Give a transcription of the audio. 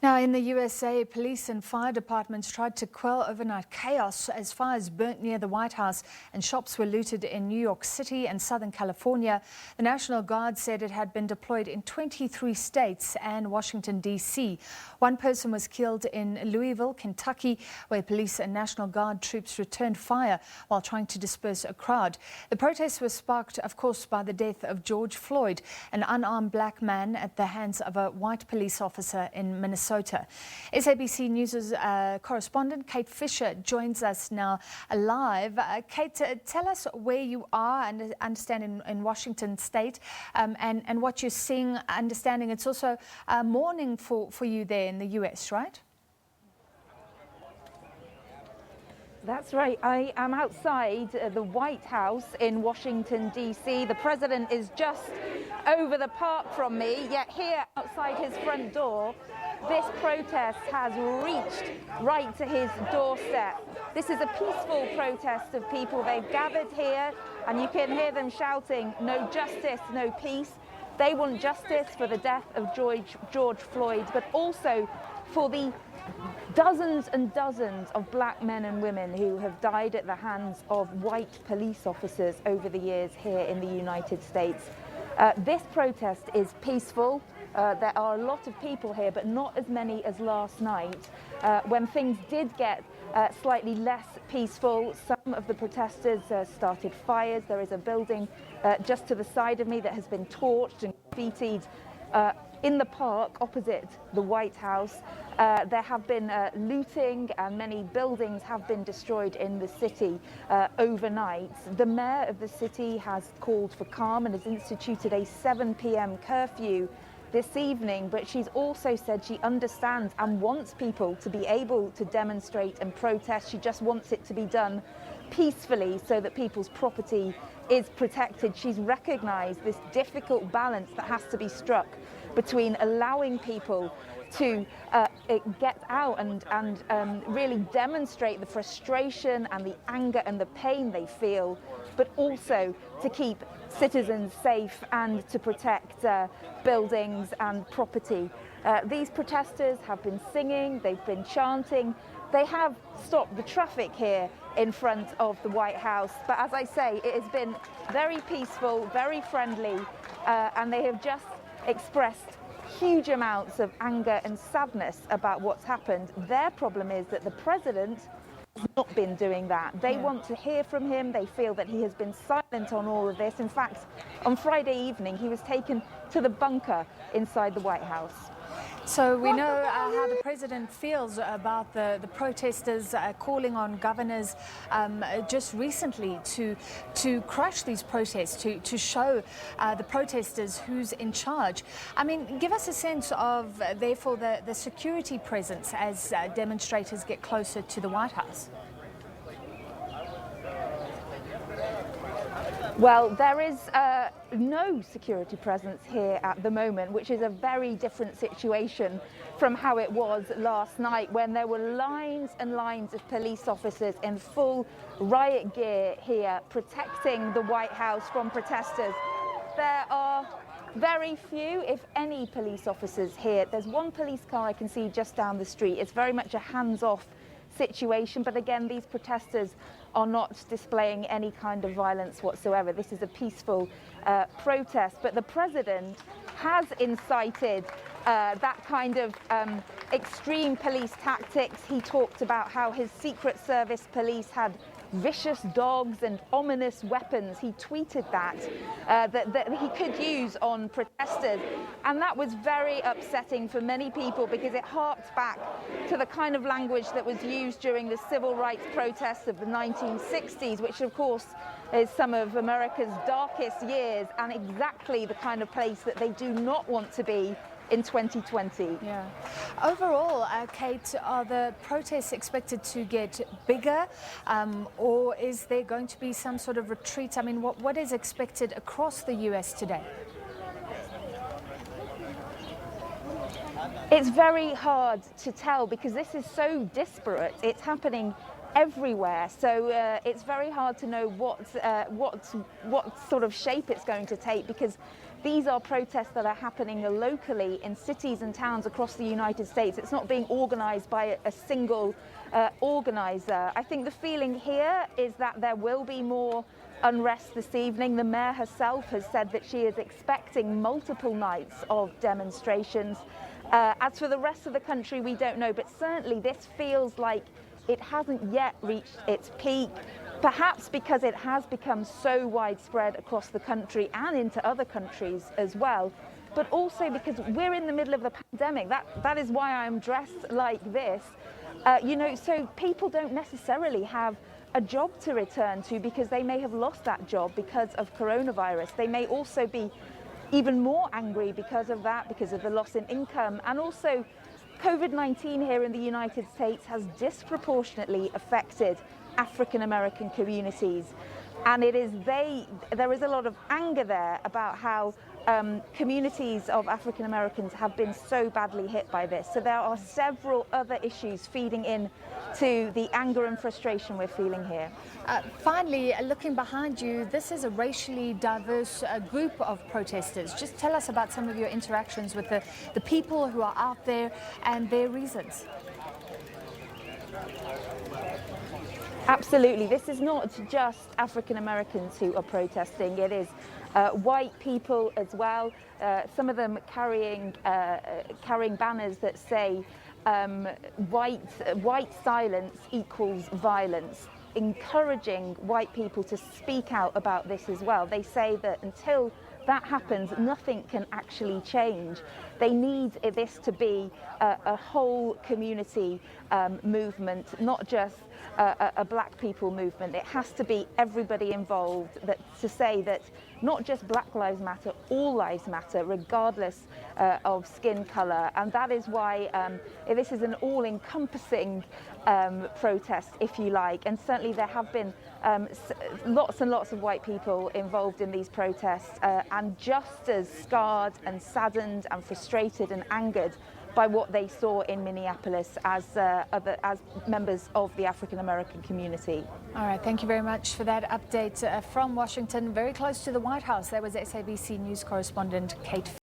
Now, in the USA, police and fire departments tried to quell overnight chaos as fires burnt near the White House and shops were looted in New York City and Southern California. The National Guard said it had been deployed in 23 states and Washington, D.C. One person was killed in Louisville, Kentucky, where police and National Guard troops returned fire while trying to disperse a crowd. The protests were sparked, of course, by the death of George Floyd, an unarmed black man at the hands of a white police officer in Minnesota. SABC News' correspondent Kate Fisher joins us now live. Kate, tell us where you are and understand in Washington State and what you're seeing, understanding it's also morning for you there in the US, right? That's right. I am outside the White House in Washington, D.C. The president is just over the park from me, yet here outside his front door, this protest has reached right to his doorstep. This is a peaceful protest of people. They've gathered here and you can hear them shouting, "No justice, no peace." They want justice for the death of George Floyd, but also for the dozens and dozens of black men and women who have died at the hands of white police officers over the years here in the United States. This protest is peaceful. There are a lot of people here, but not as many as last night, when things did get slightly less peaceful. Some of the protesters started fires. There is a building just to the side of me that has been torched and graffitied in the park opposite the White House. There have been looting and many buildings have been destroyed in the city overnight. The mayor of the city has called for calm and has instituted a 7 p.m. curfew this evening, but she's also said she understands and wants people to be able to demonstrate and protest. She just wants it to be done peacefully so that people's property is protected. She's recognized this difficult balance that has to be struck between allowing people to get out and really demonstrate the frustration and the anger and the pain they feel, but also to keep citizens safe and to protect buildings and property. These protesters have been singing, they've been chanting, they have stopped the traffic here in front of the White House, but as I say, it has been very peaceful, very friendly, and they have just expressed huge amounts of anger and sadness about what's happened. Their problem is that the president has not been doing that. They want to hear from him. They feel that he has been silent on all of this. In fact, on Friday evening, he was taken to the bunker inside the White House. So we know how the president feels about the protesters calling on governors just recently to crush these protests, to show the protesters who's in charge. I mean, give us a sense of, therefore, the security presence as demonstrators get closer to the White House. Well, there is no security presence here at the moment, which is a very different situation from how it was last night, when there were lines and lines of police officers in full riot gear here protecting the White House from protesters. There are very few, if any, police officers here. There's one police car I can see just down the street. It's very much a hands-off situation, but again, these protesters are not displaying any kind of violence whatsoever. This is a peaceful protest, but the president has incited that kind of extreme police tactics. He talked about how his Secret Service police had vicious dogs and ominous weapons. He tweeted that he could use on protesters, and that was very upsetting for many people because it harked back to the kind of language that was used during the civil rights protests of the 1960s, which of course is some of America's darkest years and exactly the kind of place that they do not want to be in 2020. Yeah. Overall, Kate, are the protests expected to get bigger, or is there going to be some sort of retreat? I mean, what is expected across the US today? It's very hard to tell because this is so disparate. It's happening everywhere, so it's very hard to know what sort of shape it's going to take, because these are protests that are happening locally in cities and towns across the United States. It's not being organized by a single organizer. I think the feeling here is that there will be more unrest this evening. The mayor herself has said that she is expecting multiple nights of demonstrations. As for the rest of the country, we don't know, but certainly this feels like it hasn't yet reached its peak, perhaps because it has become so widespread across the country and into other countries as well, but also because we're in the middle of the pandemic. That is why I'm dressed like this. So people don't necessarily have a job to return to because they may have lost that job because of coronavirus. They may also be even more angry because of that, because of the loss in income. And also COVID-19 here in the United States has disproportionately affected African American communities. And there is a lot of anger there about how communities of African Americans have been so badly hit by this. So there are several other issues feeding in to the anger and frustration we're feeling here. Finally, looking behind you, this is a racially diverse group of protesters. Just tell us about some of your interactions with the people who are out there and their reasons. Absolutely. This is not just African Americans who are protesting. It is white people as well. Some of them carrying banners that say white silence equals violence, encouraging white people to speak out about this as well. They say that until that happens, nothing can actually change. They need this to be a whole community movement, not just a black people movement. It has to be everybody involved, to say that not just Black Lives Matter, all lives matter, regardless of skin color. And that is why this is an all-encompassing protest, if you like. And certainly there have been lots and lots of white people involved in these protests and just as scarred and saddened and frustrated and angered by what they saw in Minneapolis as members of the African American community. All right, thank you very much for that update from Washington, very close to the White House. That was SABC News correspondent Kate.